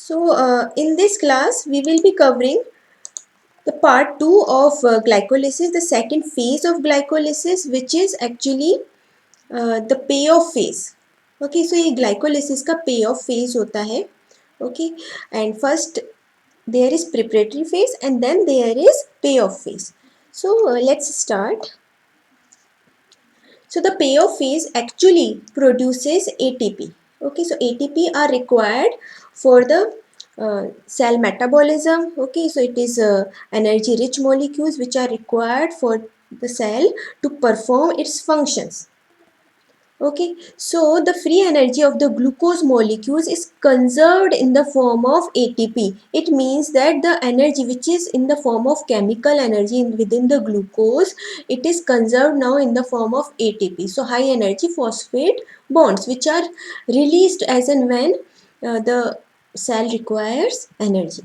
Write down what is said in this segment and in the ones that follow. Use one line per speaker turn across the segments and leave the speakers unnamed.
So, in this class, we will be covering the part 2 of glycolysis, the second phase of glycolysis, which is actually the payoff phase. Okay, so ये glycolysis का payoff phase होता है. Okay, and first there is preparatory phase and then there is payoff phase. So, let's start. So the payoff phase actually produces ATP. Okay, so ATP are required for the cell metabolism. Okay, so it is energy rich molecules which are required for the cell to perform its functions. Okay, so the free energy of the glucose molecules is conserved in the form of ATP. It means that the energy which is in the form of chemical energy within the glucose, it is conserved now in the form of ATP. So high energy phosphate bonds which are released as and when the cell requires energy.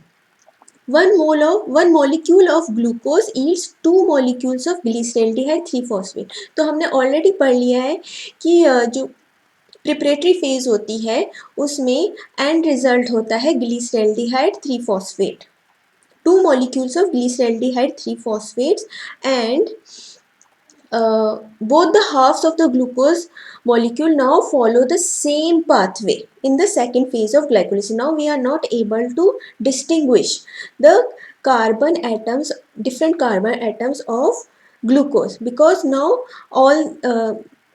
One molecule of glucose eats 2 molecules of glyceraldehyde 3-phosphate. तो हमने already पढ़ लिया है कि जो preparatory phase होती है उसमें एंड रिजल्ट होता है glyceraldehyde 3-phosphate. 2 molecules of glyceraldehyde 3-phosphates and both the halves of the glucose molecule now follow the same pathway in the second phase of glycolysis. Now we are not able to distinguish the carbon atoms, different carbon atoms of glucose, because now all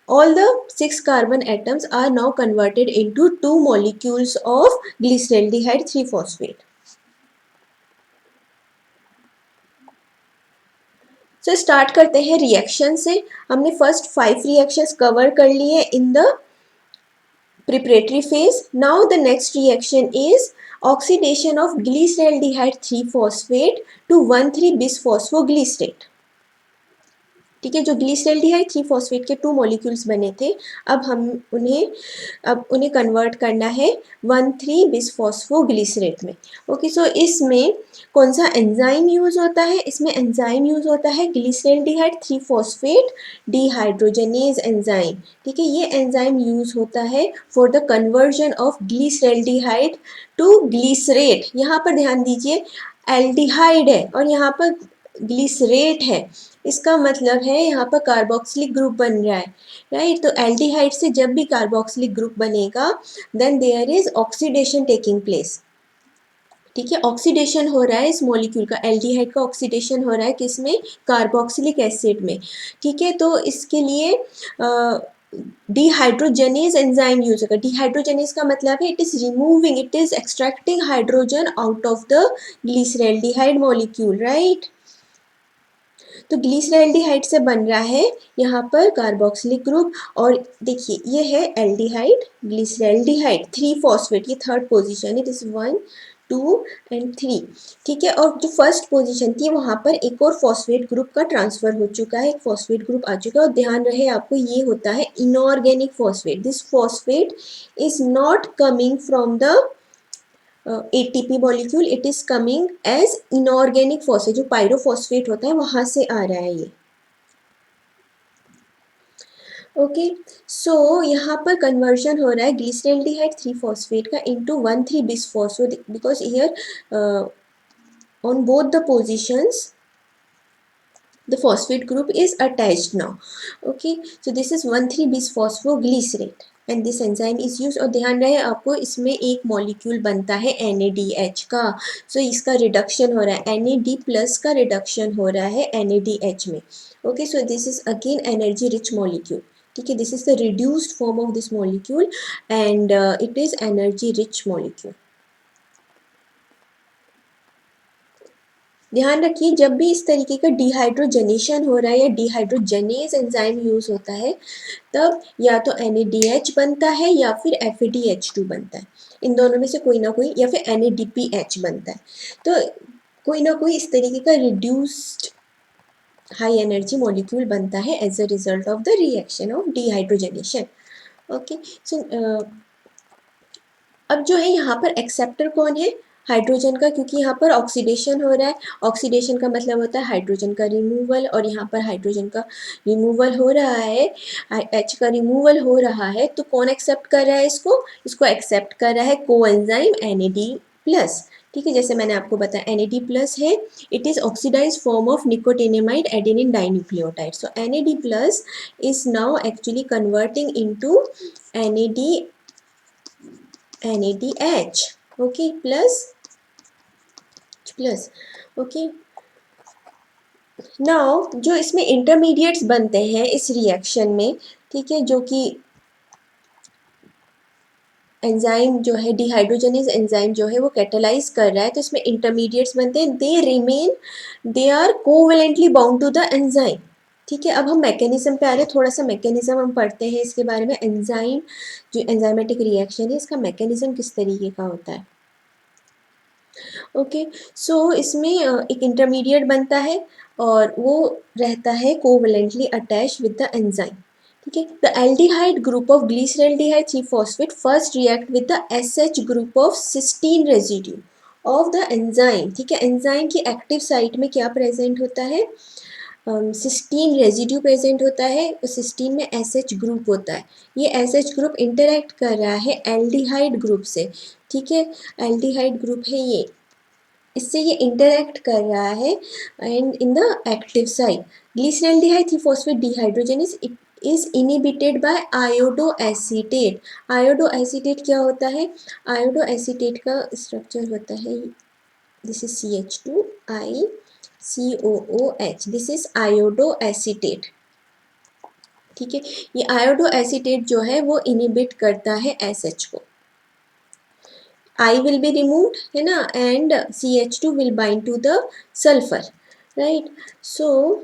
the 6 carbon atoms are now converted into 2 molecules of glyceraldehyde 3-phosphate. So start करते हैं reaction से. हमने first 5 reactions cover कर लिए in the preparatory phase. Now the next reaction is oxidation of glyceraldehyde 3-phosphate to 1,3-bisphosphoglycerate. ठीक है, जो glyceraldehyde 3-phosphate के 2 मॉलिक्यूल्स बने थे, अब उन्हें कन्वर्ट करना है 1,3-bisphosphoglycerate में. ओके, सो इसमें कौन सा एंजाइम यूज होता है? इसमें एंजाइम यूज होता है ग्लिसरॉल्डिहाइड 3-phosphate डिहाइड्रोजनेज एंजाइम. ठीक है, ये एंजाइम यूज होता है for the conversion of glyceraldehyde to glycerate. यहाँ पर ध्यान दीजिए, एल्डिहाइड है और यहाँ पर ग्लिसरेट है. इसका मतलब है यहाँ पर कार्बोक्सिलिक ग्रुप बन रहा है, राइट. तो एल्डिहाइड से जब भी कार्बोक्सिलिक ग्रुप बनेगा then there is oxidation taking place. ठीक है, ऑक्सीडेशन हो रहा है इस मॉलिक्यूल का, एल्डिहाइड का ऑक्सीडेशन हो रहा है किसमें? कार्बोक्सिलिक एसिड में. ठीक है, तो इसके लिए डिहाइड्रोजनेज एंजाइम यूज होगा. डिहाइड्रोजनेज का मतलब है it is removing, it is extracting hydrogen out of the glyceraldehyde molecule, right. तो ग्लिसरॉल्डिहाइड से बन रहा है यहाँ पर कार्बोक्सिलिक ग्रुप. और देखिए ये है एल्डिहाइड, ग्लिसरॉल्डिहाइड 3-phosphate, ये थर्ड पोजीशन है. This 1, 2 and 3. ठीक है, और जो फर्स्ट पोजीशन थी वहाँ पर एक और फॉस्फेट ग्रुप का ट्रांसफर हो चुका है, एक फॉस्फेट ग्रुप आ चुका है. और ध्यान रहे आपको, ये होता है inorganic phosphate. This phosphate is not coming from the ATP molecule, it is coming as inorganic phosphate. जो pyrophosphate होता है वहाँ से आ रहा है ये. ओके, सो यहाँ पर कन्वर्जन हो रहा है ग्लिसरॉल्डिहाइड 3-phosphate का into 1,3-bisphospho, because here on both the positions the phosphate group is attached now. Okay, so this is 1,3-bisphosphoglycerate and this enzyme is used. और ध्यान रहे आपको, इसमें एक मॉलिक्यूल बनता है NADH का. सो इसका रिडक्शन हो रहा है, NAD+ का रिडक्शन हो रहा है NADH में. Okay, so this is again energy rich molecule. ठीक है, this is the reduced form of this molecule and it is energy rich molecule. ध्यान रखिए, जब भी इस तरीके का डिहाइड्रोजनेशन हो रहा है या डिहाइड्रोजनेज एंजाइम यूज होता है तब या तो NADH बनता है या फिर FADH2 बनता है. इन दोनों में से कोई ना कोई, या फिर NADPH बनता है. तो कोई ना कोई इस तरीके का रिड्यूस्ड हाई एनर्जी मॉलिक्यूल बनता है as a result of the reaction of dehydrogenation. Okay, so अब जो है यहाँ पर एक्सेप्टर कौन है? हाइड्रोजन का, क्योंकि यहाँ पर ऑक्सीडेशन हो रहा है. ऑक्सीडेशन का मतलब होता है हाइड्रोजन का रिमूवल, और यहाँ पर हाइड्रोजन का रिमूवल हो रहा है, H का रिमूवल हो रहा है. तो कौन एक्सेप्ट कर रहा है इसको? इसको एक्सेप्ट कर रहा है कोएंजाइम NAD+. प्लस, ठीक है, जैसे मैंने आपको बताया NAD प्लस है, it is oxidised form of nicotinamide adenine dinucleotide. So NAD plus is now actually converting into NAD NADH. Okay, plus plus. Okay, now जो इसमें इंटरमीडिएट्स बनते हैं इस रिएक्शन में, ठीक है, जो कि एंजाइम जो है डिहाइड्रोजनेज एंजाइम जो है वो कैटेलाइज कर रहा है, तो इसमें इंटरमीडिएट्स बनते हैं. They remain, they are covalently bound to the enzyme. ठीक है, अब हम मैकेनिज्म पे आ रहे हैं. थोड़ा सा मैकेनिज्म हम पढ़ते हैं इसके बारे में. एंजाइम जो एंजाइमेटिक रिएक्शन है इसका मैकेनिज्म किस तरीके का होता है. ओके, सो इसमें एक इंटरमीडिएट बनता है और वो रहता है covalently attach with the enzyme. ठीक है, the aldehyde group of glyceraldehyde 3-फॉस्फेट first react with the SH group of cysteine residue of the enzyme. ठीक है, एंजाइम की एक्टिव साइट में क्या प्रेजेंट होता है, सिस्टीन रेजिड्यू प्रेजेंट होता है. सिस्टीन में SH ग्रुप होता है. ये SH ग्रुप इंटरैक्ट कर रहा है एल्डिहाइड ग्रुप से. ठीक है, एल्डिहाइड ग्रुप है ये, इससे ये इंटरैक्ट कर रहा है and in the active site glyceraldehyde three phosphate dehydrogenase is inhibited by iodoacetate. Iodoacetate क्या होता है, आयोडोएसीटेट का स्ट्रक्चर होता है, this is CH2ICOOH, this is iodoacetate. ठीक है, ये आयोडोएसीटेट जो है वो इनिबिट करता है SH को. I will be removed है ना, and CH2 will bind to the sulfur, right? So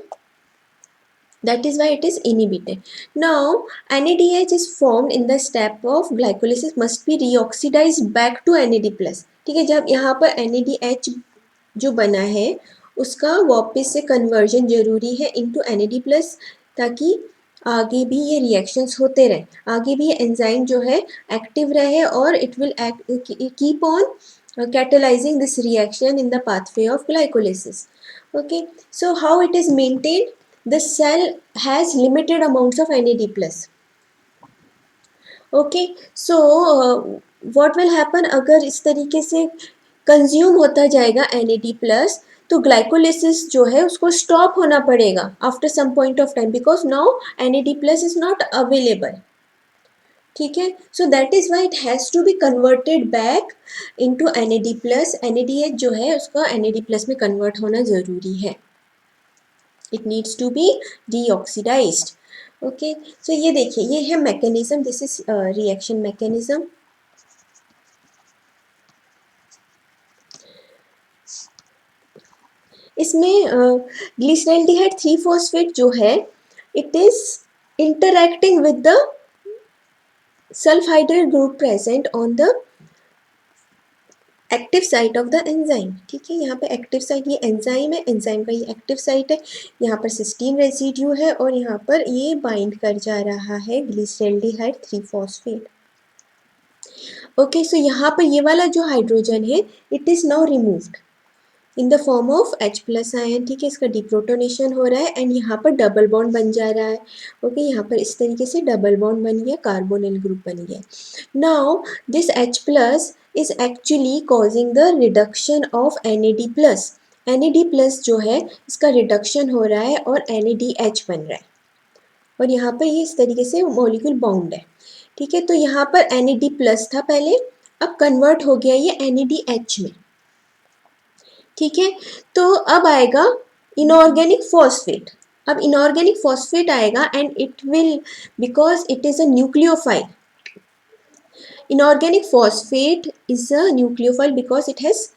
that is why it is inhibited. Now NADH is formed in the step of glycolysis, must be reoxidized back to NAD plus. ठीक है, जब यहाँ पर NADH जो बना है उसका वापस से कन्वर्जन जरूरी है इनटू NAD प्लस, ताकि आगे भी ये रिएक्शंस होते रहे, आगे भी ये एंजाइम जो है एक्टिव रहे और it will keep on catalyzing this reaction in the pathway of glycolysis. Okay, so how it is maintained, the cell has limited amounts of NAD plus. Okay, so what will happen, अगर इस तरीके से consume होता जाएगा NAD plus, तो glycolysis जो है उसको स्टॉप होना पड़ेगा after some point of time, because now NAD plus is not available. ठीक है, so that is why it has to be converted back into NAD plus. NADH जो है उसका NAD प्लस में कन्वर्ट होना ज़रूरी है. It needs to be deoxidized. Okay, so ये देखिए, ये है mechanism, this is reaction mechanism. इसमें ग्लिसरल्डिहाइड 3-फॉस्फेट जो है it is interacting with the sulphydryl group present on the active site of the enzyme. ठीक है, यहाँ पे एक्टिव साइट ये एंजाइम है, एंजाइम का ये एक्टिव साइट है, यहाँ पर सिस्टीन रेसिड्यू है और यहाँ पर ये बाइंड कर जा रहा है ग्लिसरल्डिहाइड 3-फॉस्फेट. ओके, सो यहाँ पर ये वाला जो हाइड्रोजन है it is now removed in the form of H plus ion. ठीक है, इसका डिप्रोटोनेशन हो रहा है एंड यहाँ पर डबल बॉन्ड बन जा रहा है. ओके, यहाँ पर इस तरीके से डबल बॉन्ड बन गया, कार्बोनिल ग्रुप बन गया. Now this H plus is actually causing the reduction of NAD plus. NAD plus जो है इसका रिडक्शन हो रहा है और NADH बन रहा है और यहाँ पर ये इस तरीके से मॉलिक्यूल बाउंड है. ठीक है, तो यहाँ पर NAD प्लस था पहले, अब कन्वर्ट हो गया ये NADH में. ठीक है, तो अब आएगा इनऑर्गेनिक फॉस्फेट. अब इनऑर्गेनिक फॉस्फेट आएगा and it will, because it is a nucleophile. Inorganic phosphate is a nucleophile because it has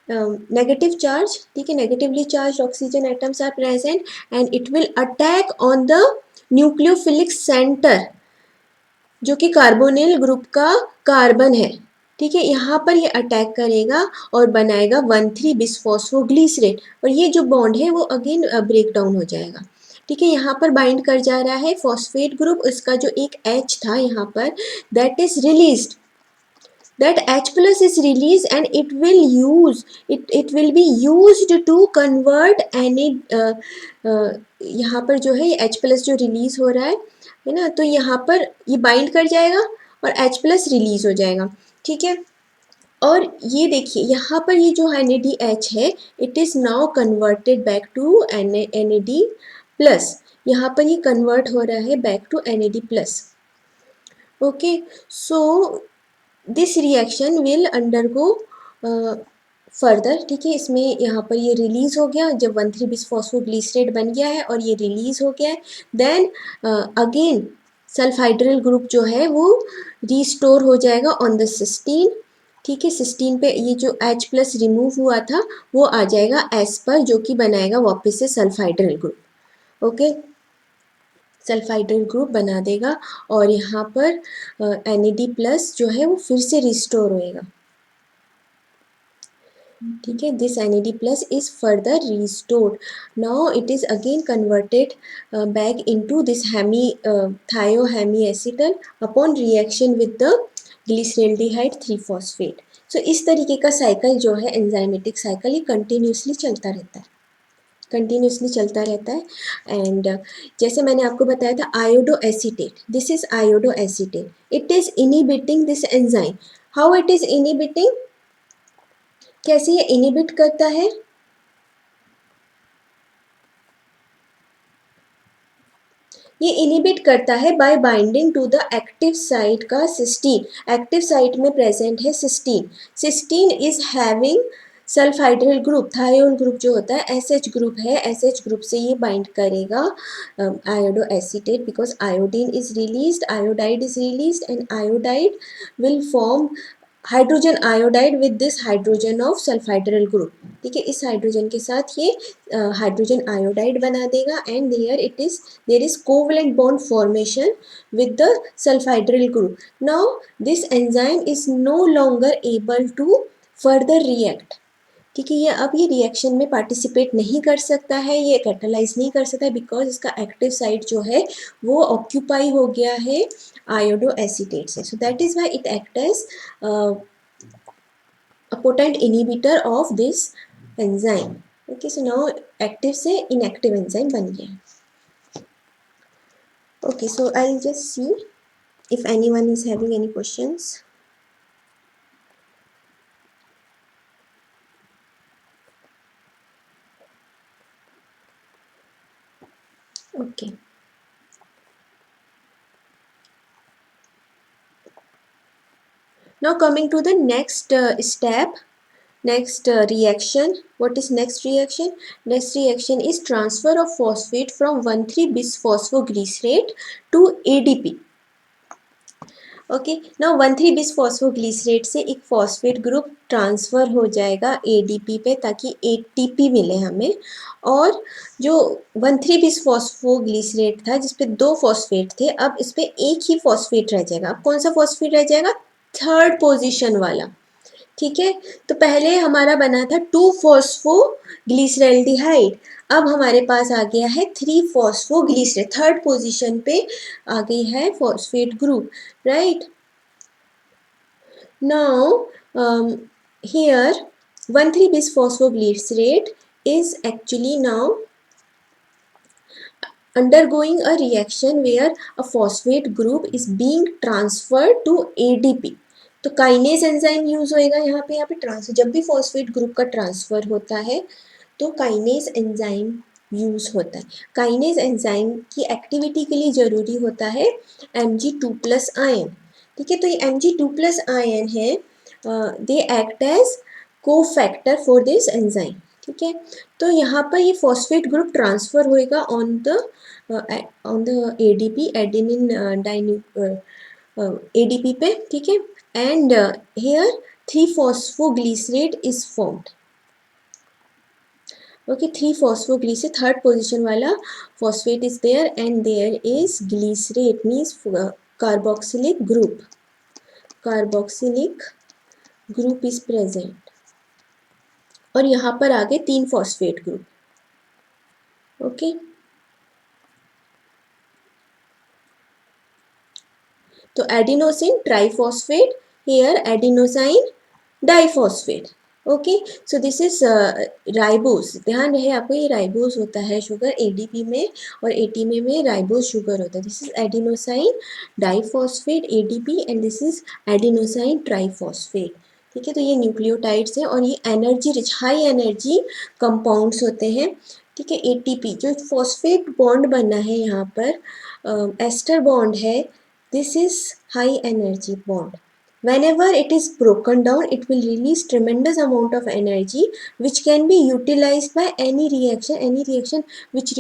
negative charge. ठीक है, negatively charge oxygen atoms are present and it will attack on the nucleophilic centre जो कि carbonyl group का carbon है. ठीक है, यहाँ पर ये अटैक करेगा और बनाएगा 1,3-बिसफॉस्फोग्लिसरेट और ये जो बॉन्ड है वो अगेन ब्रेक डाउन हो जाएगा. ठीक है, यहाँ पर बाइंड कर जा रहा है फॉस्फेट ग्रुप, इसका जो एक H था यहाँ पर that is released, that H plus is released and it will use it will be used to convert any यहाँ पर जो है ये H plus जो रिलीज हो रहा है ना, तो यहाँ पर ये बाइंड कर जाएगा और H plus रिलीज हो जाएगा. ठीक है, और ये देखिए यहाँ पर ये जो NADH है, it is now converted back to NAD plus, यहाँ पर ये कन्वर्ट हो रहा है back to NAD plus. Okay, so this reaction will undergo further, ठीक है। इसमें यहाँ पर ये रिलीज़ हो गया, जब 1,3 बिसफॉस्फोग्लिसरेट बन गया है और ये रिलीज़ हो गया है, देन अगेन सल्फाइड्रिल ग्रुप जो है वो रिस्टोर हो जाएगा ऑन द सिस्टीन, ठीक है। सिस्टीन पे ये जो H प्लस रिमूव हुआ था वो आ जाएगा S पर, जो कि बनाएगा वापस से सल्फाइड्रिल ग्रुप। ओके, सल्फाइड्रिल ग्रुप बना देगा और यहाँ पर NAD प्लस जो है वो फिर से रिस्टोर होएगा, ठीक है। This NAD plus is further restored, now it is again converted back into this thiohemiacetal upon reaction with the glyceraldehyde three phosphate. So इस तरीके का साइकिल जो है एंजाइमेटिक साइकिल, ये कंटिन्यूसली चलता रहता है, कंटिन्यूसली चलता रहता है। एंड जैसे मैंने आपको बताया था iodoacetate, this is iodoacetate, it is inhibiting this enzyme. How it is inhibiting, कैसे ये इनिबिट करता है, ये इनिबिट करता है by binding to the active site का सिस्टीन। एक्टिव साइट में प्रेजेंट है cysteine, cysteine is having sulphydryl group, thiol group जो होता है SH ग्रुप है, SH ग्रुप से ये बाइंड करेगा iodoacetate, because iodine is released, iodide is released and iodide will form hydrogen iodide with this hydrogen of sulphydryl group, ठीक है। इस हाइड्रोजन के साथ ये हाइड्रोजन आयोडाइड बना देगा and there is covalent bond formation with the sulfhydryl group. Now this enzyme is no longer able to further react, ठीक है। ये अब ये रिएक्शन में पार्टिसिपेट नहीं कर सकता है, ये कैटालाइज नहीं कर सकता है, बिकॉज इसका एक्टिव साइट जो है वो ऑक्यूपाई हो गया है आयोडो एसीटेट से। So that is why it act as a potent inhibitor of this enzyme. Okay, so now active से inactive enzyme बन गया। Okay, so I'll just see if anyone is having any questions. Okay. Now coming to the next step, next reaction. What is next reaction? Next reaction is transfer of phosphate from 1,3-bisphosphoglycerate to ADP. Okay, now one three bisphosphoglycerate से एक phosphate group transfer हो जाएगा ADP पे, ताकि ATP मिले हमें। और जो 1,3-बिसफॉस्फोग्लिसरेट था जिसपे 2 फॉस्फेट थे, अब इस पे एक ही फॉस्फेट रह जाएगा। अब कौन सा फॉस्फेट रह जाएगा? थर्ड पोजीशन वाला, ठीक है। तो पहले हमारा बना था 2-फॉस्फोग्लिसरेल्डिहाइड, अब हमारे पास आ गया है 3-फॉस्फोग्लिसरेट, थर्ड पोजीशन पे आ गई है phosphate group, right. Now here 1,3-bisphosphoglycerate is actually now undergoing a reaction where a phosphate group is being transferred to ADP. तो काइनेज एंजाइम यूज होएगा यहाँ पे ट्रांसफर, जब भी फॉस्फेट ग्रुप का ट्रांसफर होता है तो काइनेज एंजाइम यूज होता है। काइनेज एंजाइम की एक्टिविटी के लिए जरूरी होता है Mg2+ आयन, ठीक है। तो ये Mg2+ आयन है, they act as cofactor for this enzyme, ठीक है। तो यहाँ पर ये फॉस्फेट ग्रुप ट्रांसफर होएगा on the ADP, adenine ADP पे, ठीक है। And here 3-phosphoglycerate is formed. Okay, 3-phosphoglycerate, third position वाला phosphate is there and there is glycerate means carboxylic group. Carboxylic group is present. और यहाँ पर आगे 3 phosphate group, okay. तो adenosine triphosphate, here adenosine diphosphate, okay. So this is ribose, ध्यान रहे आपको, ये राइबोस होता है शुगर ADP में, और ATP में राइबोस शुगर होता है। This is adenosine diphosphate ADP and this is adenosine triphosphate, ठीक है, तो ये न्यूक्लियोटाइड्स हैं और ये energy rich high energy compounds होते हैं। ठीक है, एटीपी जो फॉस्फेट बॉन्ड बना है यहाँ पर एस्टर बॉन्ड है, this is high energy bond. Whenever it is broken down, it will release tremendous amount of energy which can be utilized by any reaction which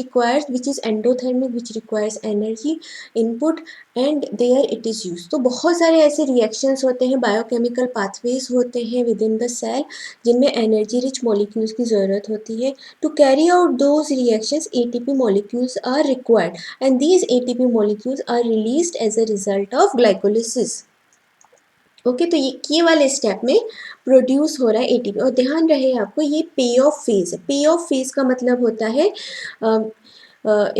is endothermic, which requires energy input, and there it is used. तो बहुत सारे ऐसे reactions होते हैं, biochemical pathways होते हैं within the cell जिनमें energy rich molecules की ज़रूरत होती है. To carry out those reactions, ATP molecules are required, and these ATP molecules are released as a result of glycolysis. Okay, तो ये वाले स्टेप में प्रोड्यूस हो रहा है एटीपी. और ध्यान रहे आपको, ये पे ऑफ फेज है. पे ऑफ फेज का मतलब होता है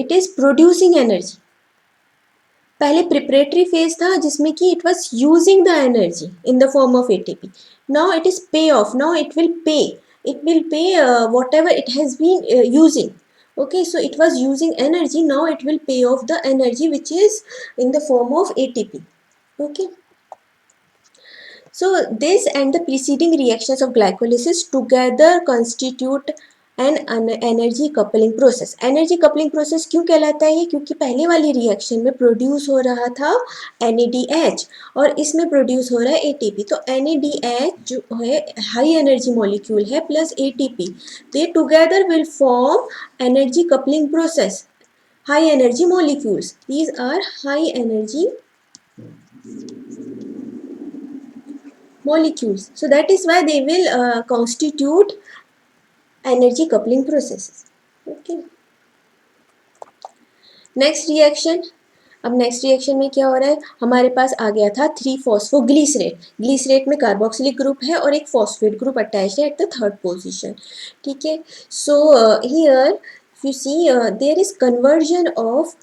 इट इज प्रोड्यूसिंग एनर्जी. पहले प्रिपरेटरी फेज था जिसमें कि it was using the energy in the form of ATP. Now it is pay off. Now it will pay whatever it has been using. Okay, so it was using energy, now it will pay off the energy which is in the form of ATP. Okay. So this and the preceding reactions of glycolysis together constitute an energy coupling process. Energy coupling process क्यों कहलाता है ये? क्योंकि पहले वाली reaction में produce हो रहा था NADH और इसमें प्रोड्यूस हो रहा है ATP. तो NADH जो है हाई एनर्जी मॉलिक्यूल है plus ATP, they together will form energy coupling process. High energy molecules, these are high energy molecules, so that is why they will constitute energy coupling processes. Okay, next reaction. अब next reaction में क्या हो रहा है, हमारे पास आ गया था 3-फॉस्फोग्लिसरेट. ग्लिसरेट में कार्बोक्सिलिक ग्रुप है और एक फॉस्फेट ग्रुप अटैच्ड है एट द थर्ड पोजीशन. ठीक है, so here you see there is conversion of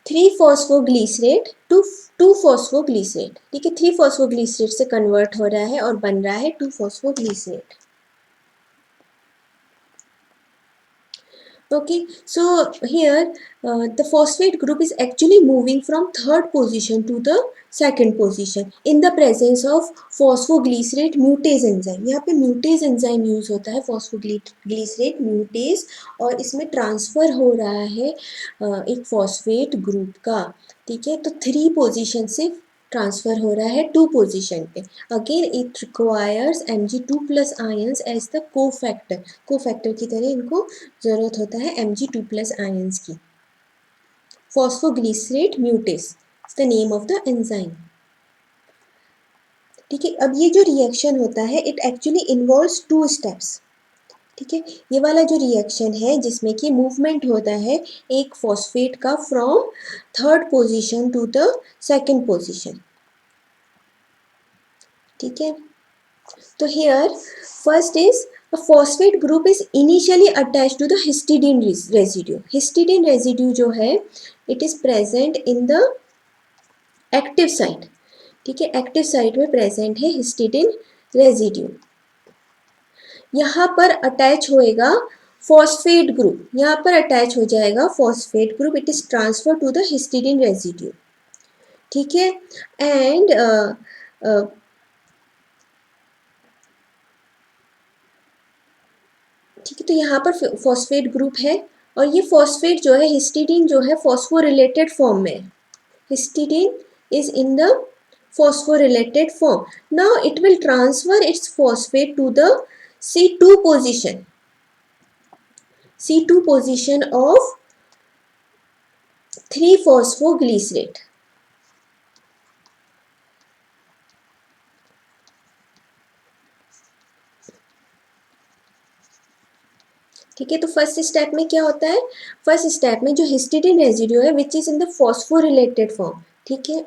three phosphoglycerate to two phosphoglycerate. ठीक है, 3-फॉस्फोग्लिसरेट से कन्वर्ट हो रहा है और बन रहा है 2-फॉस्फोग्लिसरेट. Okay, so here the phosphate group is actually moving from third position to the second position in the presence of phosphoglycerate mutase enzyme. यहाँ पे mutase enzyme यूज होता है phosphoglycerate mutase और इसमें ट्रांसफ़र हो रहा है एक phosphate ग्रुप का. ठीक है, तो 3 पोजीशन से ट्रांसफ़र हो रहा है 2 पोजीशन पे. Again it requires Mg2+ ions as the cofactor की तरह इनको ज़रूरत होता है Mg2+ आयंस की. Phosphoglycerate mutase is the name of the enzyme. ठीक है, अब ये जो रिएक्शन होता है इट एक्चुअली इन्वॉल्व्स 2 स्टेप्स. ठीक है, ये वाला जो रिएक्शन है जिसमें कि मूवमेंट होता है एक फॉस्फेट का from third position to the second position. ठीक है, तो here first is a phosphate group is initially attached to the histidine residue. Histidine residue जो है it is present in the active site. ठीक है, एक्टिव साइट में present है histidine residue. यहाँ पर अटैच होएगा फॉस्फेट ग्रुप. यहाँ पर अटैच हो जाएगा phosphate group. It is transfer to the histidine residue. ठीक है, एंड ठीक है, तो यहाँ पर फॉस्फेट ग्रुप है और ये फॉस्फेट जो है हिस्टिडीन जो है फॉस्फोरिलेटेड फॉर्म में. Histidine is in the phosphorylated form. Now it will transfer its phosphate to the C2 position. C2 position of 3-phosphoglycerate. ठीक है, तो फर्स्ट स्टेप में क्या होता है, फर्स्ट स्टेप में जो हिस्टिडीन रेजिड्यू है which is in the phosphorylated form. ठीक है,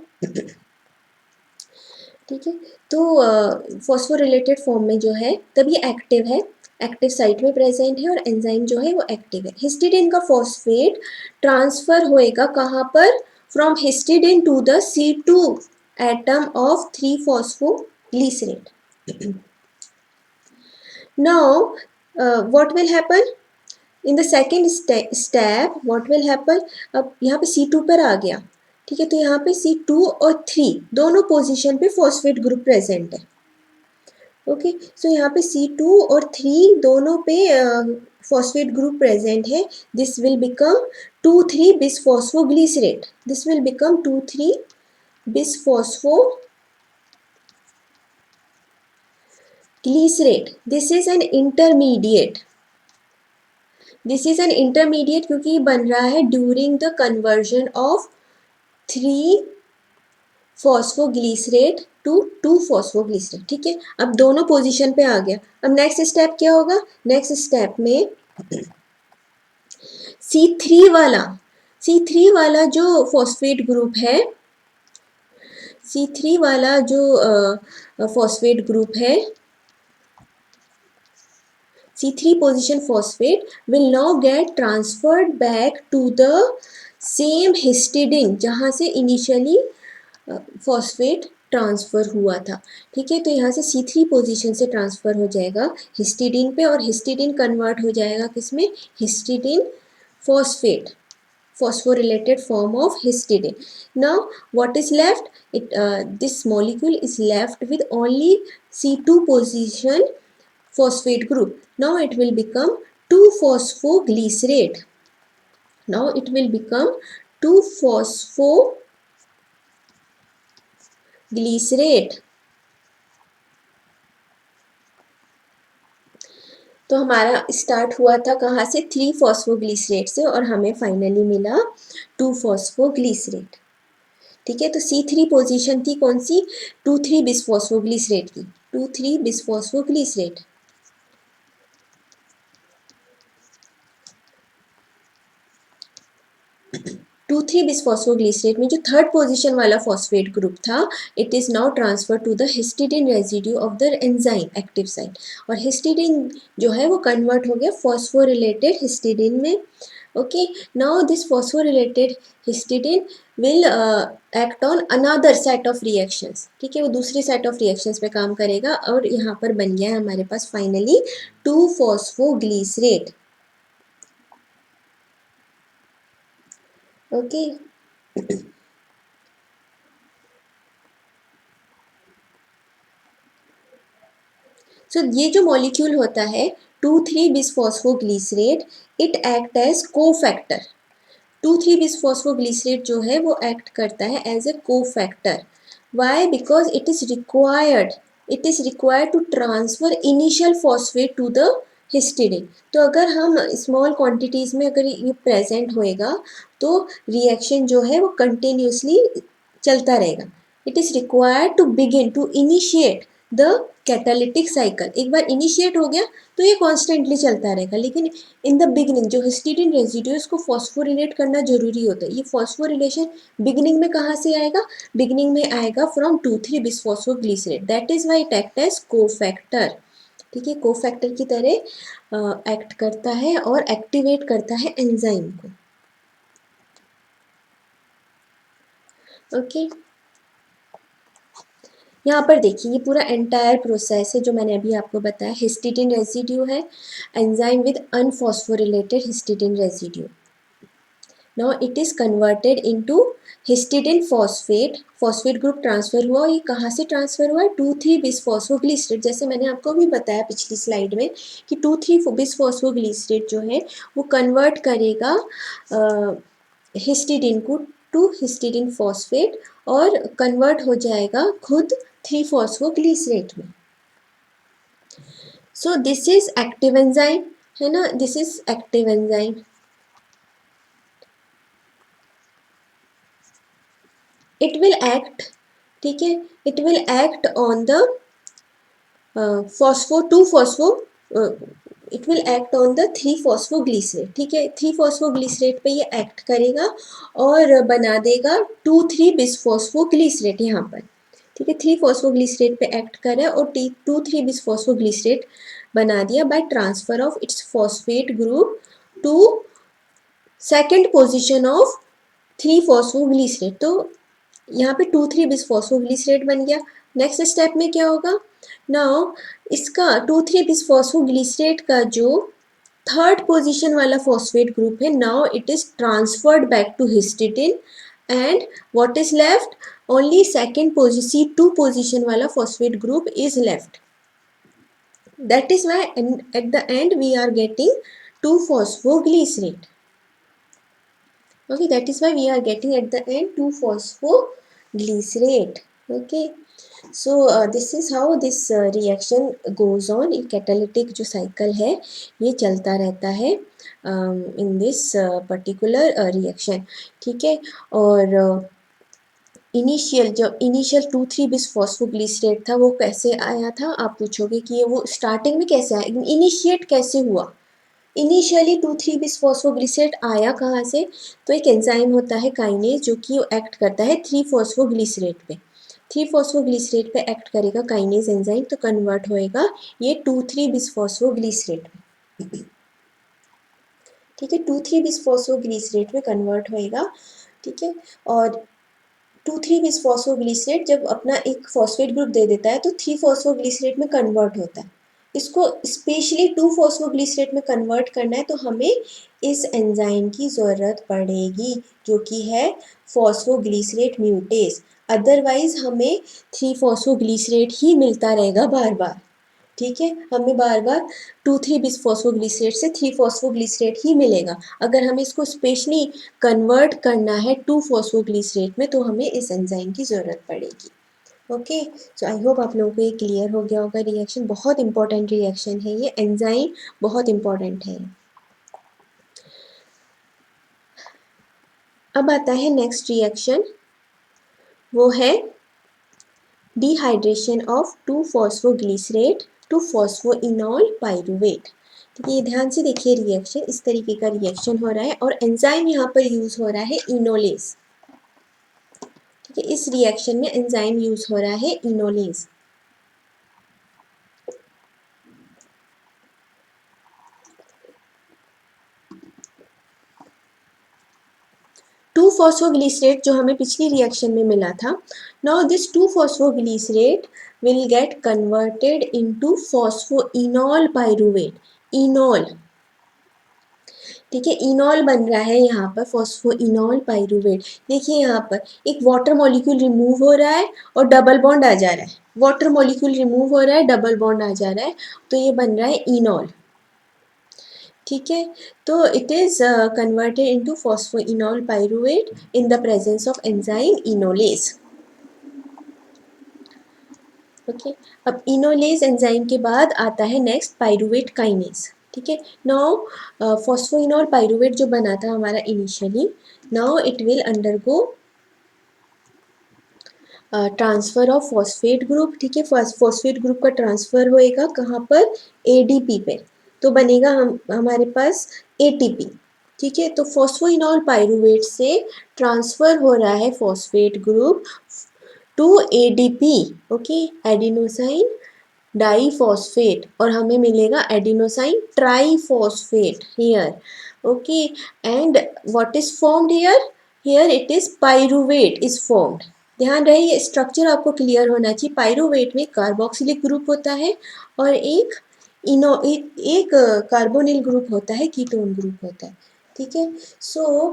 ठीक है, तो फॉस्फोरिलेटेड फॉर्म में जो है तब ये एक्टिव है, एक्टिव साइट में प्रेजेंट है और एंजाइम जो है वो एक्टिव है. हिस्टिडीन का फॉस्फेट ट्रांसफर होएगा कहाँ पर, from histidine to the C2 atom of 3-phosphoglycerate. Now what will happen in the second step, what will happen, अब यहाँ पे C2 पर आ गया. ठीक है, तो यहाँ पे C2 और 3 दोनों पोजीशन पे फॉस्फेट ग्रुप प्रेजेंट है. ओके, सो यहाँ पे C2 और 3 दोनों पे फॉस्फेट ग्रुप प्रेजेंट है. This will become 2,3 bisphosphoglycerate. This will become 2,3 bisphosphoglycerate. This is an intermediate. This is an intermediate क्योंकि ये बन रहा है during the conversion of 3 phosphoglycerate to 2 phosphoglycerate. ठीक है, अब दोनों पोजीशन पे आ गया. अब नेक्स्ट स्टेप क्या होगा? नेक्स्ट स्टेप में C3 वाला जो फॉस्फेट ग्रुप है, C3 वाला जो फॉस्फेट ग्रुप है, C3 position phosphate will now get transferred back to the same histidine जहाँ से इनिशियली फॉस्फेट ट्रांसफ़र हुआ था. ठीक है, तो यहाँ से C3 पोजीशन से ट्रांसफ़र हो जाएगा हिस्टिडीन पे और हिस्टिडीन कन्वर्ट हो जाएगा किसमें? Histidine phosphate, phosphorylated form of histidine. Now what is left? This molecule is left with only C2 position phosphate group. Now it will become 2-phosphoglycerate. Now it will become 2-phosphoglycerate. तो हमारा start हुआ था कहाँ से? 3-phosphoglycerate से और हमें finally मिला 2-phosphoglycerate. ठीक है, तो C3 पोजीशन थी कौन सी? 2,3 बिसफॉस्फोग्लिसरेट की. 2,3 बिसफॉस्फोग्लिसरेट. 2,3 बिसफॉस्फोग्लिसरेट में जो थर्ड पोजीशन वाला फॉस्फेट ग्रुप था, it is now transfer to the histidine residue of the enzyme active site. और हिस्टिडीन जो है वो कन्वर्ट हो गया फॉस्फोरिलेटेड हिस्टिडीन में. Okay, now this phosphorylated histidine will act on another set of reactions. ठीक है, वो दूसरी सेट ऑफ रिएक्शंस पे काम करेगा और यहाँ पर बन गया है हमारे पास फाइनली 2-phosphoglycerate. ओके, सो ये जो मॉलिक्यूल होता है 2,3 bisphosphoglycerate, it act as cofactor. 2,3 bisphosphoglycerate जो है वो एक्ट करता है as a cofactor. Why? Because it is required to transfer initial phosphate to the histidine. तो अगर हम स्मॉल क्वांटिटीज़ में अगर ये प्रेजेंट होएगा तो रिएक्शन जो है वो कंटिन्यूसली चलता रहेगा. It is required to begin to initiate the catalytic cycle. एक बार इनिशिएट हो गया तो ये कॉन्स्टेंटली चलता रहेगा, लेकिन इन द बिगिनिंग जो हिस्टिडीन रेजिड्यू इसको फॉस्फोरिलेट करना जरूरी होता है. ये फॉस्फोरिलेशन बिगिनिंग में कहाँ से आएगा? बिगिनिंग में आएगा from 2,3 bisphosphoglycerate. That is why it act as cofactor. ठीक है, कोफैक्टर की तरह एक्ट करता है और एक्टिवेट करता है एंजाइम को. ओके, यहाँ पर देखिए ये पूरा एंटायर प्रोसेस है जो मैंने अभी आपको बताया. हिस्टिडीन रेजिड्यू है, enzyme with unphosphorylated histidine residue. Now it is converted into histidine phosphate. Phosphate group transfer हुआ. ये कहाँ से ट्रांसफर हुआ? 2,3 बिसफॉस्फोग्लिसरेट. जैसे मैंने आपको भी बताया पिछली स्लाइड में कि 2,3 बिसफॉस्फोग्लिसरेट जो है वो कन्वर्ट करेगा हिस्टिडीन को टू हिस्टिडीन फॉस्फेट और कन्वर्ट हो जाएगा खुद 3-phosphoglycerate में. So this is active enzyme है ना, this is active enzyme. It will act, ठीक है, it will act on the phospho 2-phosphो, it will act on the 3-phosphoglycerate. ठीक है, 3-phosphoglycerate पे ये एक्ट करेगा और बना देगा 2,3 बिसफॉस्फोग्लिसरेट यहाँ पर. ठीक है, 3-phosphoglycerate पे एक्ट कर रहा है और 2,3 बिसफॉस्फोग्लिसरेट बना दिया by transfer of its phosphate group to second position of 3-phosphoglycerate. तो यहाँ पे 2,3 बिसफॉस्फोग्लिसरेट बन गया. नेक्स्ट स्टेप में क्या होगा? नाउ इसका 2,3 बिसफॉस्फोग्लिसरेट का जो थर्ड पोजीशन वाला फॉस्फेट ग्रुप है, now it is transferred back to histidine and what is left? Only second position C2 position वाला phosphate group is left. That is why at the end we are getting 2-phosphoglycerate. Okay, that is why we are getting at the end 2-phosphoglycerate. Okay, so this is how this reaction goes on. ये catalytic जो cycle है ये चलता रहता है in this particular reaction. ठीक है, और इनिशियल जब इनिशियल 2,3-बिस-फॉस्फोग्लिसरेट था वो कैसे आया था, आप पूछोगे कि ये वो स्टार्टिंग में कैसे आया, इनिशिएट कैसे हुआ. इनिशियली 2,3-बिस-फॉस्फोग्लिसरेट आया कहाँ से, तो एक एंजाइम होता है काइनेज जो कि एक्ट करता है 3-फॉस्फोग्लिसरेट पे. 3-फॉस्फोग्लिसरेट पे एक्ट करेगा काइनेज एंजाइम, तो कन्वर्ट होएगा ये 2,3-बिस-फॉस्फोग्लिसरेट में. ठीक है, 2,3-बिस-फॉस्फोग्लिसरेट में कन्वर्ट होएगा. ठीक है, और 2,3-बिस-फॉस्फोग्लिसरेट जब अपना एक फॉस्फेट ग्रुप दे देता है तो 3-फॉस्फोग्लिसरेट में कन्वर्ट होता है. इसको स्पेशली 2-फॉस्फोग्लिसरेट में कन्वर्ट करना है तो हमें इस एंजाइम की ज़रूरत पड़ेगी जो कि है फॉस्फोग्लिसरेट म्यूटेस. अदरवाइज हमें 3-फॉस्फोग्लिसरेट ही मिलता रहेगा बार बार. ठीक है, हमें बार बार 2,3-बिस-फॉस्फोग्लिसरेट से 3-फॉस्फोग्लिसरेट ही मिलेगा. अगर हमें इसको स्पेशली कन्वर्ट करना है 2-फॉस्फोग्लिसरेट में तो हमें इस एंजाइम की ज़रूरत पड़ेगी. ओके, सो आई होप आप लोगों को ये क्लियर हो गया होगा. रिएक्शन बहुत इंपॉर्टेंट रिएक्शन है ये, एंजाइम बहुत इंपॉर्टेंट है. अब आता है नेक्स्ट रिएक्शन, वो है dehydration of two phosphoglycerate to phosphoenolpyruvate. ठीक है, ये ध्यान से देखिए, रिएक्शन इस तरीके का रिएक्शन हो रहा है और एंजाइम यहाँ पर यूज हो रहा है इनोलेज. ठीक है, इस रिएक्शन में एंजाइम यूज हो रहा है इनोलेज. 2-फॉस्फोग्लिसरेट जो हमें पिछली रिएक्शन में मिला था, now this two phosphoglycerate will get converted into phosphoenolpyruvate. Enol, ठीक है, इनॉल बन रहा है यहाँ पर फॉस्फोइनॉल पाइरुवेट. देखिए यहाँ पर एक वाटर मॉलिक्यूल रिमूव हो रहा है और डबल बॉन्ड आ जा रहा है. वाटर मॉलिक्यूल रिमूव हो रहा है, डबल बॉन्ड आ जा रहा है, तो ये बन रहा है इनॉल. ठीक है, तो it is converted into phosphoenol pyruvate in the presence of enzyme enolase. Okay, अब इनोलेज एंजाइम के बाद आता है नेक्स्ट पाइरुवेट काइनेज. ठीक है, नाउ फॉस्फोइनॉल पाइरुवेट जो बना था हमारा initially, now it will undergo transfer of phosphate group. ठीक है, फॉस्फेट ग्रुप का ट्रांसफर होएगा कहाँ पर, एडीपी पे, तो बनेगा हमारे पास एटीपी. ठीक है, तो फॉस्फोइनॉल पाइरुवेट से ट्रांसफर हो रहा है phosphate group to ADP. Okay, adenosine diphosphate, और हमें मिलेगा adenosine triphosphate here. Okay, and what is formed here, here it is pyruvate is formed. ध्यान रहे ये स्ट्रक्चर आपको क्लियर होना चाहिए. पाइरुवेट में कार्बोक्सिलिक ग्रुप होता है और एक एक कार्बोनिल ग्रुप होता है, कीटोन ग्रुप होता है. ठीक है, so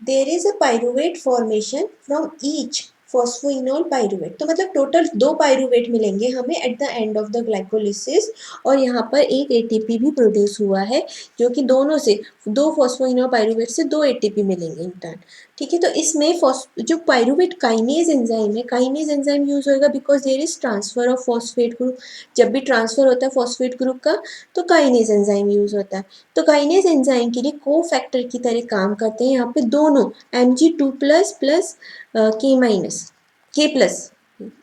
there is a pyruvate formation from each phosphoenolpyruvate. तो मतलब टोटल 2 पाइरुवेट मिलेंगे हमें at the end of the glycolysis, और यहाँ पर एक एटीपी भी प्रोड्यूस हुआ है जो कि दोनों से 2 फॉस्फोइनॉल पाइरुवेट से 2 एटीपी मिलेंगे इन टर्न. ठीक है, तो इसमें जो पाइरुवेट काइनेज एंजाइम है, काइनेज एंजाइम यूज होएगा because there is transfer of phosphate group. जब भी ट्रांसफर होता है फॉस्फेट ग्रुप का तो काइनेज एंजाइम यूज होता है. तो काइनेज एंजाइम के लिए को फैक्टर की तरह काम करते हैं यहाँ पे दोनों Mg2 plus plus K minus K plus.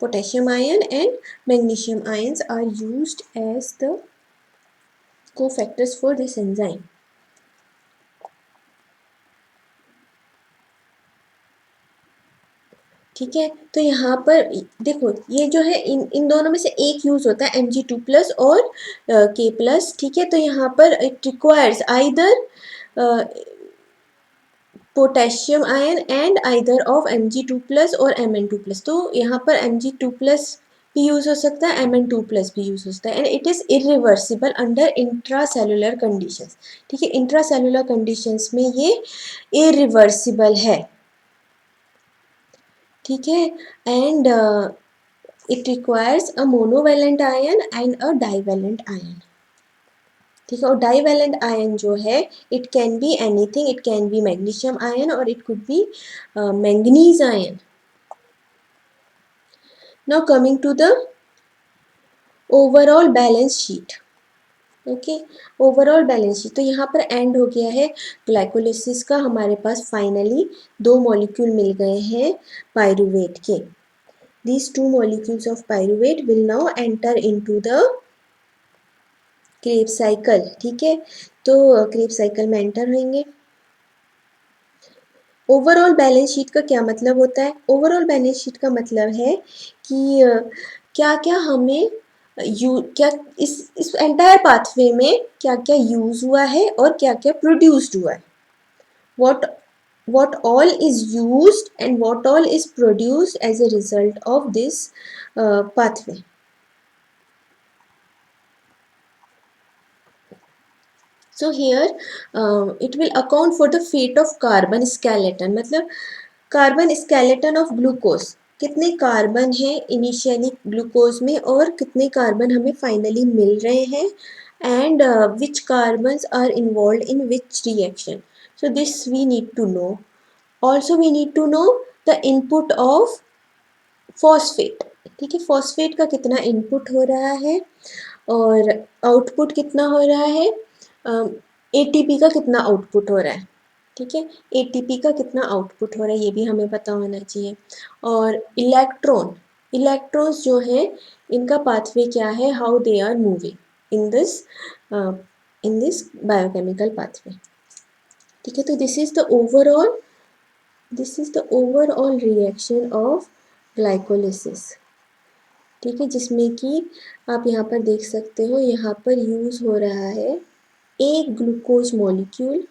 Potassium ion and magnesium ions are used as the cofactors for this enzyme. ठीक है, तो यहाँ पर देखो ये जो है इन दोनों में से एक यूज होता है Mg2 प्लस और K प्लस. ठीक है, तो यहाँ पर it requires either potassium ion and either of Mg2 plus और Mn2 प्लस. तो यहाँ पर Mg2 प्लस भी यूज हो सकता है, Mn2 प्लस भी यूज हो सकता है, and it is irreversible under intracellular conditions. ठीक है, इंट्रासेलुलर कंडीशंस में ये इरिवर्सिबल है. ठीक है, and It requires a monovalent ion and a divalent ion. ठीक है, और डाइवेलेंट आयन जो है it can be anything, it can be magnesium ion और it could be manganese ion. Now coming to the overall balance sheet. Okay, overall balance sheet. तो यहाँ पर and हो गया है ग्लाइकोलिसिस का. हमारे पास फाइनली 2 मॉलिक्यूल मिल गए हैं पायरुवेट के. These 2 molecules of pyruvate will now enter into the Krebs cycle. ठीक है, तो क्रेब साइकिल में एंटर होंगे. ओवरऑल बैलेंस शीट का क्या मतलब होता है? ओवरऑल बैलेंस शीट का मतलब है कि क्या क्या हमें क्या इस एंटायर पाथवे में क्या क्या यूज हुआ है और क्या क्या प्रोड्यूस्ड हुआ है. what all is used and what all is produced as a result of this pathway. So here it will account for the fate of carbon skeleton. मतलब कार्बन स्केलेटन ऑफ ग्लूकोज. कितने carbon हैं initially glucose में और कितने carbon हमें finally मिल रहे हैं, and which carbons are involve in which reaction. So this we need to know. Also we need to know the input of phosphate. ठीक है, फॉस्फेट का कितना इनपुट हो रहा है और आउटपुट कितना हो रहा है, एटीपी का कितना आउटपुट हो रहा है. ठीक है, एटीपी का कितना आउटपुट हो रहा है ये भी हमें पता होना चाहिए. और इलेक्ट्रॉन्स जो हैं इनका पाथवे क्या है, how they are moving in this biochemical pathway. ठीक है, तो this is the overall reaction of glycolysis. ठीक है, जिसमें कि आप यहाँ पर देख सकते हो, यहाँ पर यूज हो रहा है एक ग्लूकोज मॉलिक्यूल.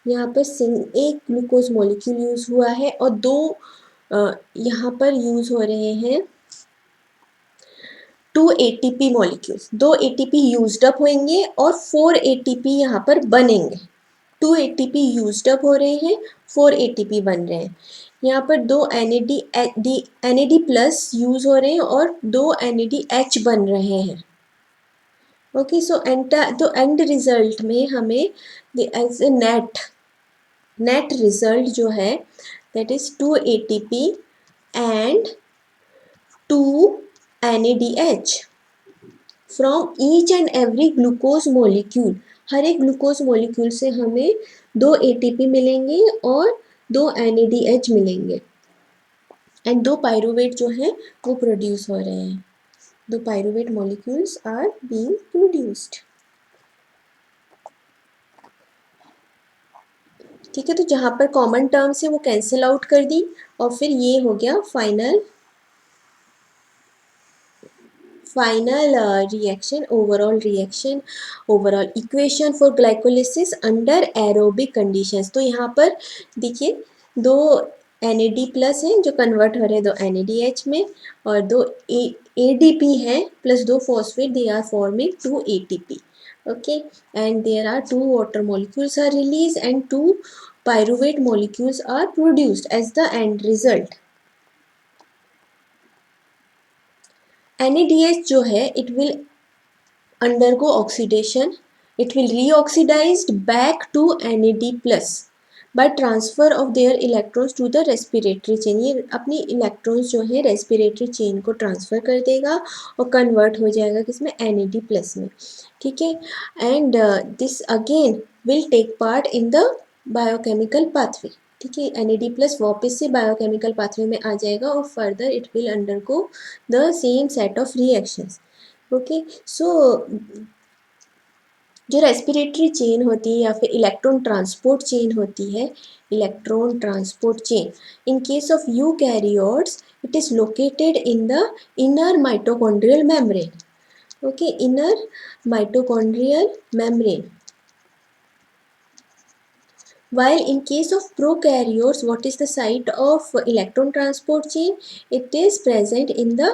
यहाँ पर एक ग्लूकोज मॉलिक्यूल यूज हुआ है और दो यहाँ पर यूज हो रहे हैं 2 ATP molecules. 2 ATP used up होंगे और 4 ATP यहाँ पर बनेंगे. 2 ATP यूज्ड अप हो रहे हैं, 4 ATP बन रहे हैं. यहाँ पर 2 NAD प्लस यूज हो रहे हैं और 2 NADH बन रहे हैं. ओके, सो तो एंड रिजल्ट में हमें एज ए नेट रिजल्ट जो है that is 2 ATP and 2 NADH from each and every glucose molecule. हर एक ग्लूकोज मॉलिक्यूल से हमें 2 ATP मिलेंगे और 2 NADH मिलेंगे एंड 2 पायरुवेट जो है वो प्रोड्यूस हो रहे हैं. 2 pyruvate molecules are being produced. ठीक है, तो जहाँ पर कॉमन टर्म्स है वो कैंसिल आउट कर दी और फिर ये हो गया final reaction, overall equation for glycolysis under aerobic conditions. तो यहाँ पर देखिए 2 NAD प्लस हैं जो कन्वर्ट हो रहे हैं 2 NADH में और 2 ADP हैं plus 2 phosphate, they are forming 2 ATP. Okay, and there are 2 water molecules are released and 2 pyruvate molecules are produced as the end result. NADH जो है it will undergo oxidation, it will reoxidized back to NAD plus by transfer of their electrons to the respiratory chain. ये अपनी electrons जो है respiratory chain को transfer कर देगा और कन्वर्ट हो जाएगा किसमें, NAD प्लस में. ठीक है, and this again will take part in the biochemical pathway. ठीक है, NAD प्लस वापस से बायोकेमिकल पाथवे में आ जाएगा और further it will undergo the same set of reactions. Okay, so जो रेस्पिरेटरी चेन होती है या फिर इलेक्ट्रॉन ट्रांसपोर्ट चेन होती है, electron transport chain in case of eukaryotes it is located in the inner mitochondrial membrane. Okay, inner mitochondrial membrane. While in case of prokaryotes, what is the site of electron transport chain? It is present in the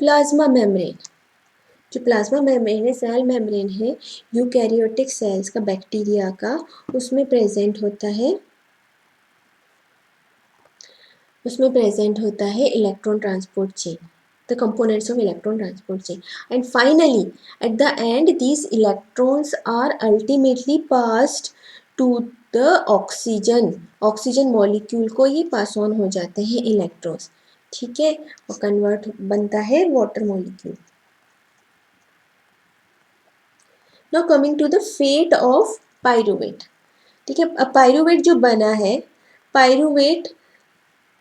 plasma membrane. जो plasma membrane है, cell membrane है eukaryotic cells का, bacteria का, उसमें present होता है उसमें present होता है electron transport chain, the components of electron transport chain, and finally at the end these electrons are ultimately passed to the oxygen, oxygen molecule को ये पास ऑन हो जाते हैं इलेक्ट्रॉन्स, ठीक है, और कन्वर्ट बनता है water molecule. Now coming to the fate of pyruvate, ठीक है, अब पायरुवेट जो बना है, pyruvate,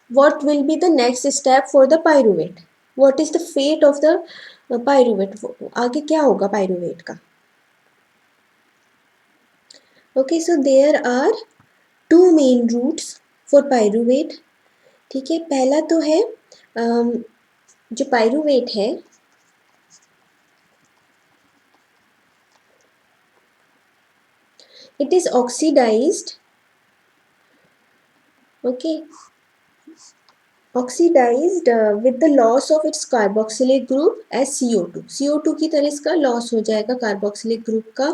what will be the next step for the pyruvate, what is the fate of the pyruvate, आगे क्या होगा pyruvate का। okay, so there are two main routes for pyruvate, ठीक है, पहला तो है जो pyruvate है it is oxidized, okay, oxidized with the loss of its carboxylic group as CO2, CO2 की तरह इसका loss हो जाएगा carboxylic group का,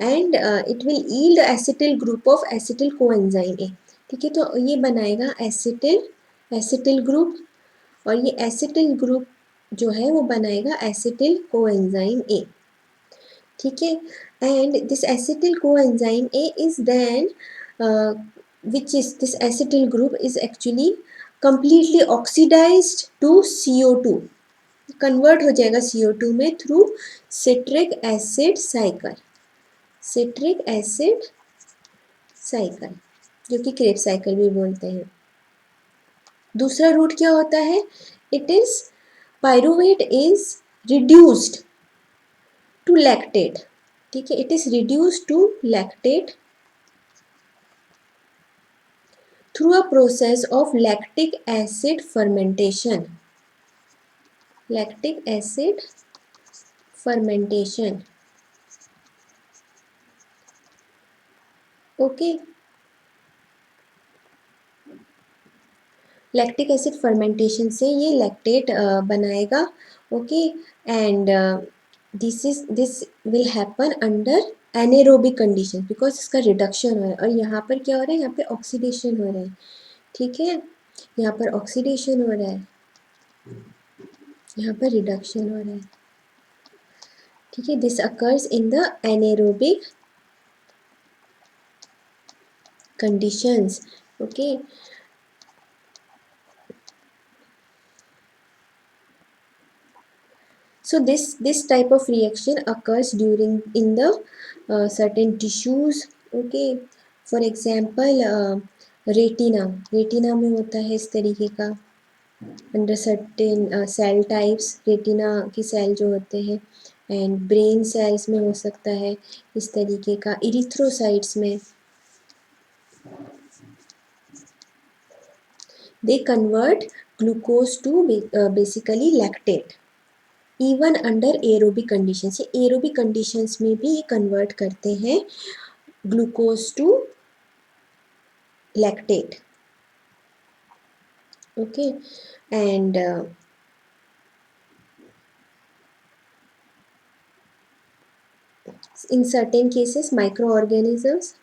and it will yield acetyl group of acetyl coenzyme A, ठीक है, तो ये बनाएगा acetyl group, और ये acetyl group जो है वो बनाएगा acetyl coenzyme A, ठीक है, and this acetyl coenzyme A is then which is this acetyl group is actually completely oxidized to CO2, convert हो जाएगा CO2 में through citric acid cycle, citric acid cycle जो कि क्रेब साइकिल भी बोलते हैं। दूसरा रूट क्या होता है, it is pyruvate is reduced to lactate, ठीक है, it is reduced to lactate through a process of lactic acid fermentation, lactic acid fermentation, okay, lactic acid fermentation से ये लैक्टेट बनाएगा, okay, and this will happen under anaerobic condition because इसका reduction हो रहा है, और यहाँ पर क्या हो रहा है, यहाँ पे ऑक्सीडेशन हो रहा है, ठीक है, यहाँ पर ऑक्सीडेशन हो रहा है, यहाँ पर रिडक्शन हो रहा है, ठीक है, this occurs in the anaerobic conditions, okay, so this type of reaction occurs during in the certain tissues, okay, for example retina में होता है इस तरीके का, under certain cell types, retina की सेल जो होते हैं, एंड ब्रेन सेल्स में हो सकता है इस तरीके का, इरिथ्रोसाइट्स में they convert glucose to basically lactate, even under aerobic conditions, ये एरोबिक कंडीशंस में भी कन्वर्ट करते हैं glucose to lactate, okay, and in certain cases microorganisms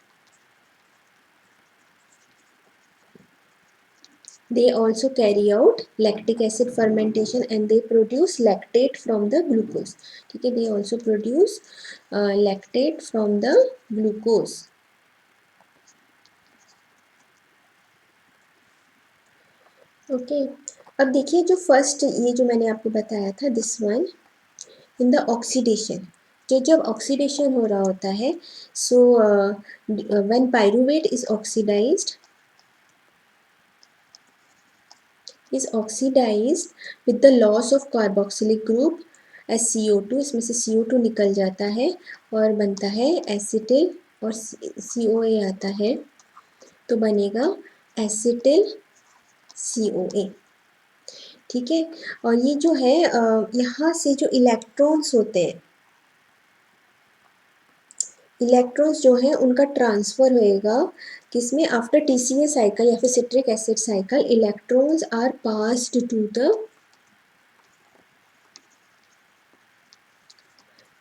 they also carry out lactic acid fermentation and they produce lactate from the glucose, ठीक है, they also produce lactate from the glucose, okay, अब देखिए जो first ये जो मैंने आपको बताया था this one in the oxidation, जो जब ऑक्सीडेशन हो रहा होता है, so when pyruvate is oxidized is oxidized with the loss of carboxylic group as CO2, इसमें से CO2 निकल जाता है और बनता है एसिटिल और COA आता है, तो बनेगा एसिटिल COA, ठीक है, और ये जो है यहाँ से जो इलेक्ट्रॉन्स होते हैं, इलेक्ट्रॉन्स जो हैं उनका ट्रांसफ़र होएगा किसमें, आफ्टर TCA साइकिल या फिर citric acid cycle, electrons are passed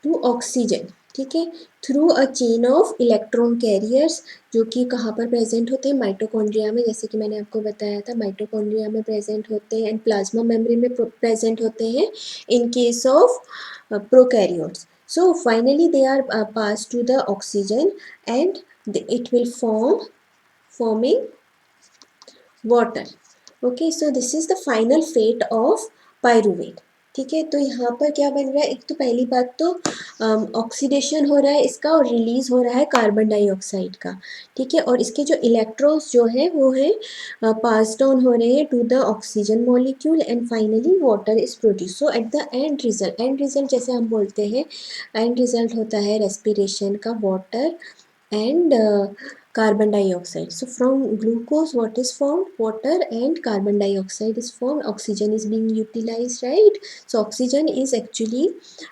to oxygen, ठीक है, through a chain of electron carriers, जो कि कहाँ पर प्रेजेंट होते हैं, माइटोकॉन्ड्रिया में, जैसे कि मैंने आपको बताया था माइटोकॉन्ड्रिया में प्रेजेंट होते हैं एंड प्लाज्मा मेम्ब्रेन में प्रेजेंट होते हैं in case of prokaryotes. So finally they are passed to the oxygen and it will forming water. Okay, so this is the final fate of pyruvate. ठीक है, तो यहाँ पर क्या बन रहा है, एक तो पहली बात तो ऑक्सीडेशन हो रहा है इसका और रिलीज हो रहा है कार्बन डाइऑक्साइड का. ठीक है, और इसके जो इलेक्ट्रॉन्स जो है वो है पास ऑन हो रहे हैं to the oxygen molecule and finally water is produce. So at the end result जैसे हम बोलते हैं, एंड रिजल्ट होता है रेस्पिरेशन का, water and carbon dioxide. So from glucose what is formed? Water and carbon dioxide is formed. Oxygen is being utilized, right? So oxygen is actually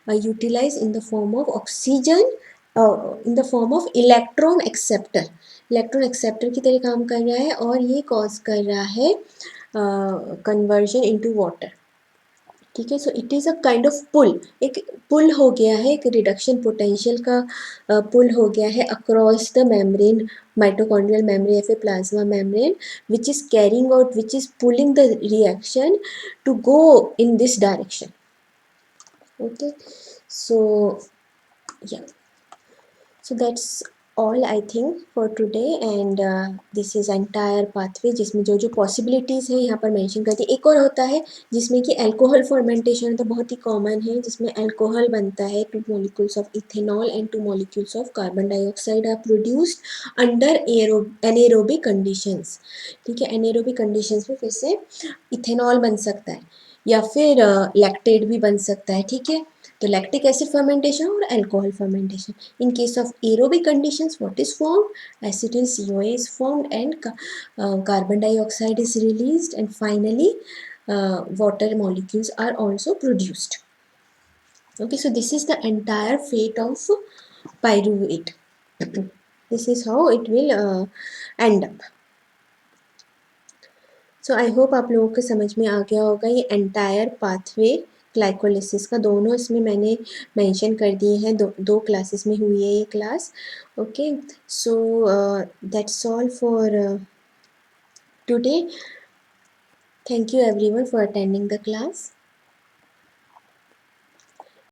utilized in the form of oxygen, in the form of electron acceptor. Electron acceptor की तरह काम कर रहा है और ये cause कर रहा है कन्वर्जन इनटू वाटर. ठीक है, so it is a kind of pull, एक पुल हो गया है, एक रिडक्शन पोटेंशियल का पुल हो गया है across the membrane, mitochondrial membrane या फिर plasma membrane, which is carrying out, which is pulling the reaction to go in this direction. Okay, so yeah, so that's all I think for today and this is entire pathway जिसमें जो जो possibilities है यहाँ पर mention कर दी. एक और होता है जिसमें कि alcohol fermentation तो बहुत ही common है, जिसमें alcohol बनता है, 2 molecules of ethanol and 2 molecules of carbon dioxide are produced under anaerobic conditions. ठीक है, anaerobic conditions में फिर से ethanol बन सकता है या फिर lactate भी बन सकता है. ठीक है, तो lactic acid fermentation और alcohol fermentation. In case of aerobic conditions, what is formed? Acetyl CoA is formed and carbon dioxide is released and finally water molecules are also produced. Okay, so this is the entire fate of pyruvate. This is how it will end up. So I hope आप लोगों को समझ में आ गया होगा ये entire pathway glycolysis का. दोनों इसमें मैंने मेंशन कर दिए हैं, दो क्लासेस में हुई है ये class. Okay, so that's all for today. Thank you everyone for attending the class.